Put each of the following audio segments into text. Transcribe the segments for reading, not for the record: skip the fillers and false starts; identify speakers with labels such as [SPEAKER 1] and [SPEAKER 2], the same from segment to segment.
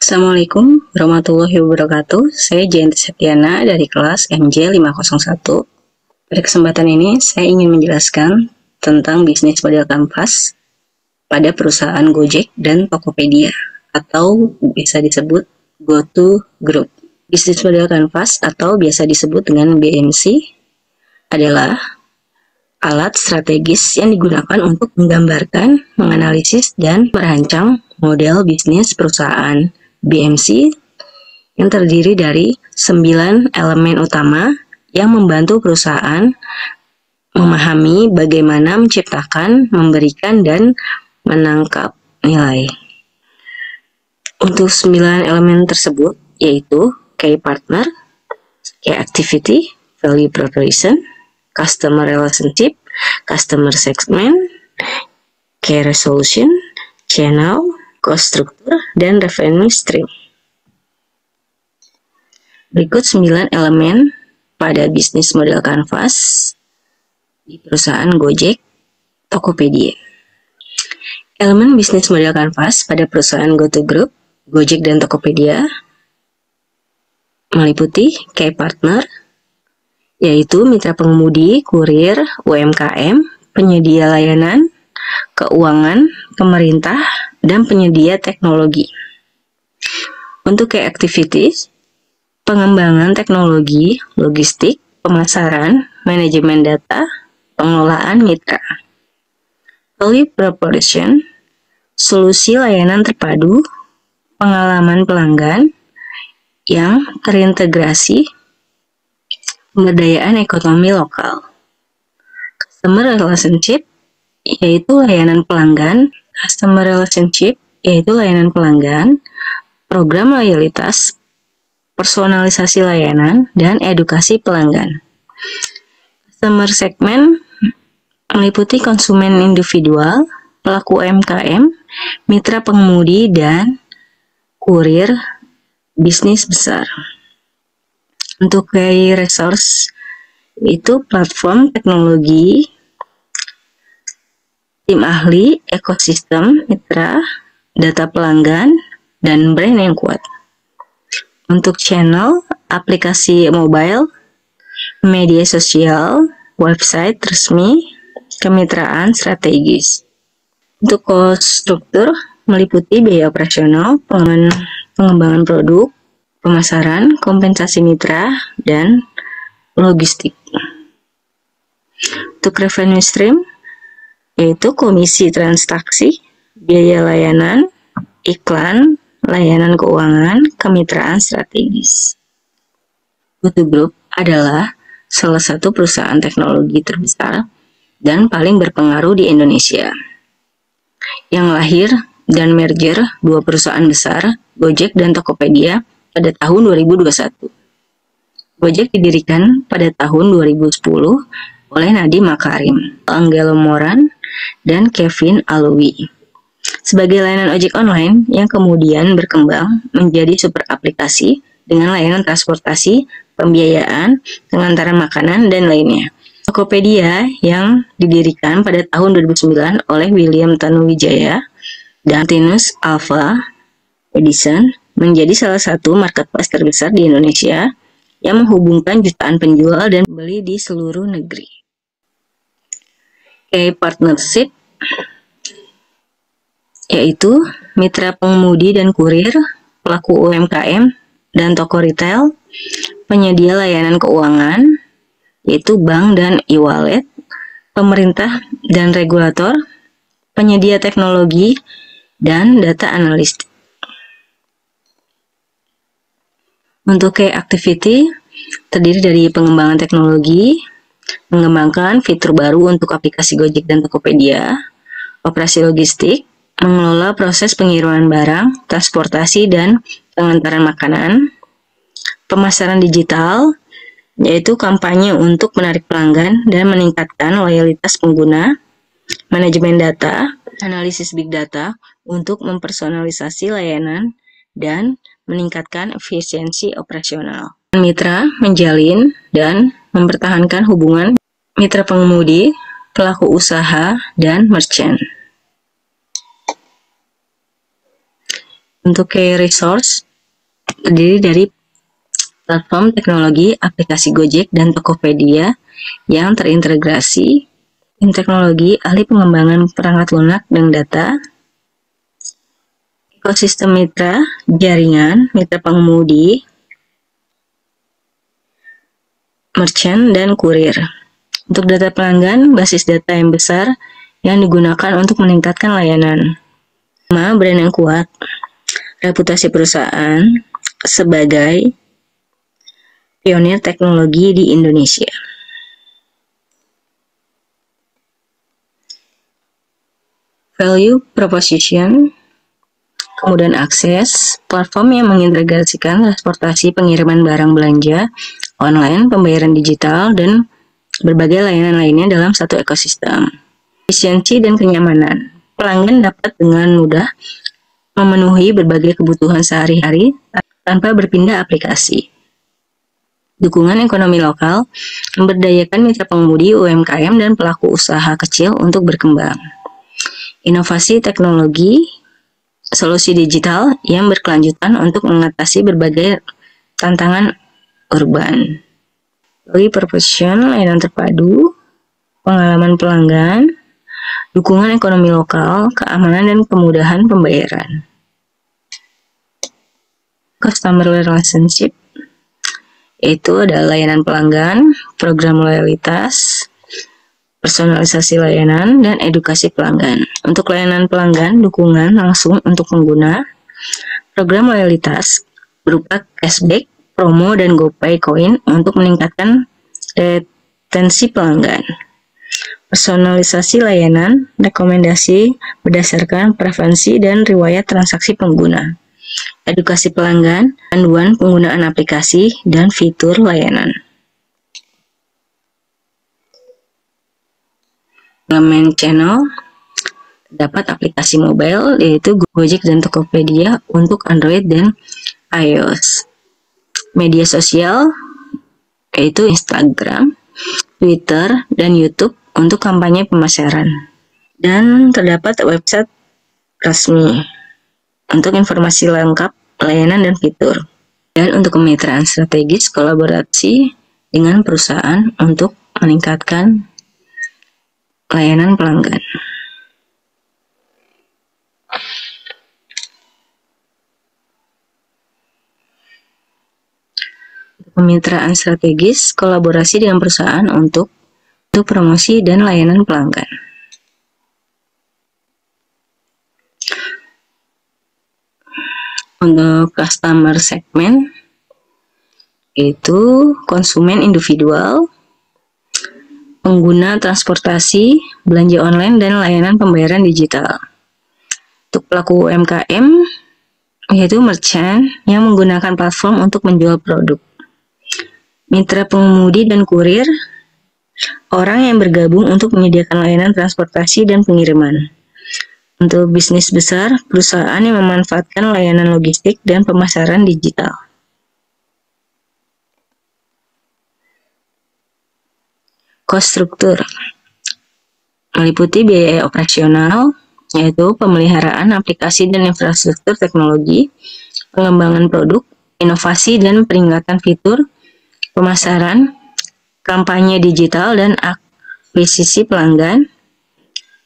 [SPEAKER 1] Assalamualaikum warahmatullahi wabarakatuh. Saya Jayanti Septiana dari kelas MJ 501. Pada kesempatan ini, saya ingin menjelaskan tentang bisnis model kanvas pada perusahaan Gojek dan Tokopedia, atau bisa disebut GoTo Group. Bisnis model kanvas atau biasa disebut dengan BMC adalah alat strategis yang digunakan untuk menggambarkan, menganalisis, dan merancang model bisnis perusahaan. BMC yang terdiri dari 9 elemen utama yang membantu perusahaan memahami bagaimana menciptakan, memberikan, dan menangkap nilai. Untuk 9 elemen tersebut yaitu key partner, key activity, value proposition, customer relationship, customer segment, key resolution, channel, cost structure, dan revenue stream. Berikut 9 elemen pada bisnis model kanvas di perusahaan Gojek, Tokopedia. Elemen bisnis model kanvas pada perusahaan GoTo Group, Gojek, dan Tokopedia meliputi key partner, yaitu mitra pengemudi, kurir, UMKM, penyedia layanan, keuangan, pemerintah, dan penyedia teknologi. Untuk key activities, pengembangan teknologi, logistik, pemasaran, manajemen data, pengelolaan mitra. Value proposition, solusi layanan terpadu, pengalaman pelanggan yang terintegrasi, pemberdayaan ekonomi lokal. Customer relationship, yaitu layanan pelanggan, program loyalitas, personalisasi layanan, dan edukasi pelanggan. Customer segment meliputi konsumen individual, pelaku UMKM, mitra pengemudi, dan kurir bisnis besar. Untuk key resource itu platform teknologi, tim ahli, ekosistem, mitra, data pelanggan, dan brand yang kuat. Untuk channel, aplikasi mobile, media sosial, website resmi, kemitraan strategis. Untuk cost structure, meliputi biaya operasional, pengembangan produk, pemasaran, kompensasi mitra, dan logistik. Untuk revenue stream, yaitu komisi transaksi, biaya layanan, iklan, layanan keuangan, kemitraan strategis. GoTo Group adalah salah satu perusahaan teknologi terbesar dan paling berpengaruh di Indonesia, yang lahir dan merger dua perusahaan besar, Gojek dan Tokopedia, pada tahun 2021. Gojek didirikan pada tahun 2010 oleh Nadiem Makarim, Angelo Moran, dan Kevin Alwi sebagai layanan ojek online yang kemudian berkembang menjadi super aplikasi dengan layanan transportasi, pembiayaan, pengantaran makanan, dan lainnya. Tokopedia yang didirikan pada tahun 2009 oleh William Tanuwijaya dan Martinus Alva Edison menjadi salah satu marketplace terbesar di Indonesia yang menghubungkan jutaan penjual dan pembeli di seluruh negeri. Key partnership yaitu mitra pengemudi dan kurir, pelaku UMKM, dan toko retail, penyedia layanan keuangan, yaitu bank dan e-wallet, pemerintah dan regulator, penyedia teknologi, dan data analitik. Untuk key activity, terdiri dari pengembangan teknologi, mengembangkan fitur baru untuk aplikasi Gojek dan Tokopedia, operasi logistik, mengelola proses pengiriman barang, transportasi, dan pengantaran makanan, pemasaran digital, yaitu kampanye untuk menarik pelanggan dan meningkatkan loyalitas pengguna, manajemen data, analisis big data untuk mempersonalisasi layanan, dan meningkatkan efisiensi operasional. Mitra menjalin dan mempertahankan hubungan mitra pengemudi, pelaku usaha, dan merchant. Untuk key resource terdiri dari platform teknologi, aplikasi Gojek, dan Tokopedia yang terintegrasi, tim teknologi, ahli pengembangan perangkat lunak dan data, ekosistem mitra, jaringan, mitra pengemudi, merchant, dan kurir. Untuk data pelanggan, basis data yang besar yang digunakan untuk meningkatkan layanan. 5. Brand yang kuat, reputasi perusahaan sebagai pionir teknologi di Indonesia. Value proposition, kemudian akses, platform yang mengintegrasikan transportasi pengiriman barang belanja online, pembayaran digital, dan berbagai layanan lainnya dalam satu ekosistem. Efisiensi dan kenyamanan, pelanggan dapat dengan mudah memenuhi berbagai kebutuhan sehari-hari tanpa berpindah aplikasi. Dukungan ekonomi lokal, memberdayakan mitra pengemudi, UMKM, dan pelaku usaha kecil untuk berkembang. Inovasi teknologi, solusi digital yang berkelanjutan untuk mengatasi berbagai tantangan urban. Value proposition, layanan terpadu, pengalaman pelanggan, dukungan ekonomi lokal, keamanan dan kemudahan pembayaran. Customer relationship, yaitu adalah layanan pelanggan, program loyalitas, personalisasi layanan, dan edukasi pelanggan. Untuk layanan pelanggan, dukungan langsung untuk pengguna, program loyalitas berupa cashback, promo, dan GoPay Coin untuk meningkatkan retensi pelanggan. Personalisasi layanan, rekomendasi berdasarkan preferensi dan riwayat transaksi pengguna. Edukasi pelanggan, panduan penggunaan aplikasi, dan fitur layanan. Elemen channel, terdapat aplikasi mobile yaitu Gojek dan Tokopedia untuk Android dan iOS. Media sosial yaitu Instagram, Twitter, dan YouTube untuk kampanye pemasaran. Dan terdapat website resmi untuk informasi lengkap layanan dan fitur. Dan untuk kemitraan strategis, kolaborasi dengan perusahaan untuk meningkatkan layanan pelanggan. Kemitraan strategis, kolaborasi dengan perusahaan untuk promosi dan layanan pelanggan. Untuk customer segment, itu konsumen individual, pengguna transportasi, belanja online, dan layanan pembayaran digital. Untuk pelaku UMKM, yaitu merchant yang menggunakan platform untuk menjual produk. Mitra pengemudi dan kurir, orang yang bergabung untuk menyediakan layanan transportasi dan pengiriman. Untuk bisnis besar, perusahaan yang memanfaatkan layanan logistik dan pemasaran digital. Cost struktur meliputi biaya operasional, yaitu pemeliharaan aplikasi dan infrastruktur teknologi, pengembangan produk, inovasi dan peringatan fitur, pemasaran, kampanye digital dan akuisisi pelanggan,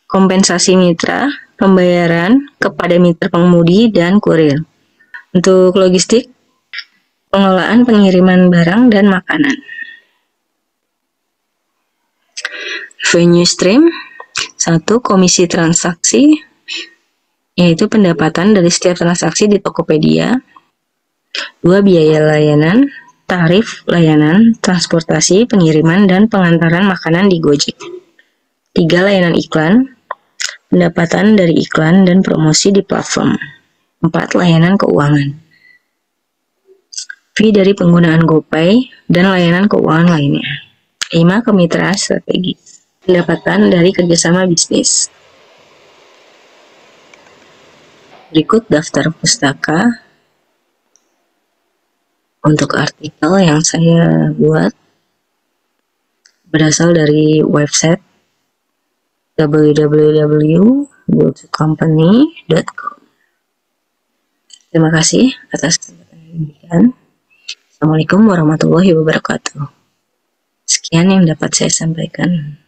[SPEAKER 1] kompensasi mitra, pembayaran kepada mitra pengemudi dan kurir. Untuk logistik, pengelolaan pengiriman barang dan makanan. Revenue stream, 1. Komisi transaksi, yaitu pendapatan dari setiap transaksi di Tokopedia. 2. Biaya layanan, tarif layanan, transportasi, pengiriman, dan pengantaran makanan di Gojek. 3. Layanan iklan, pendapatan dari iklan dan promosi di platform. 4. Layanan keuangan, fee dari penggunaan GoPay dan layanan keuangan lainnya. 5. Kemitraan strategis, pendapatan dari kerjasama bisnis. Berikut daftar pustaka untuk artikel yang saya buat berasal dari website www.gotocompany.com. Terima kasih atas kesempatan yang diberikan. Assalamualaikum warahmatullahi wabarakatuh. Sekian yang dapat saya sampaikan.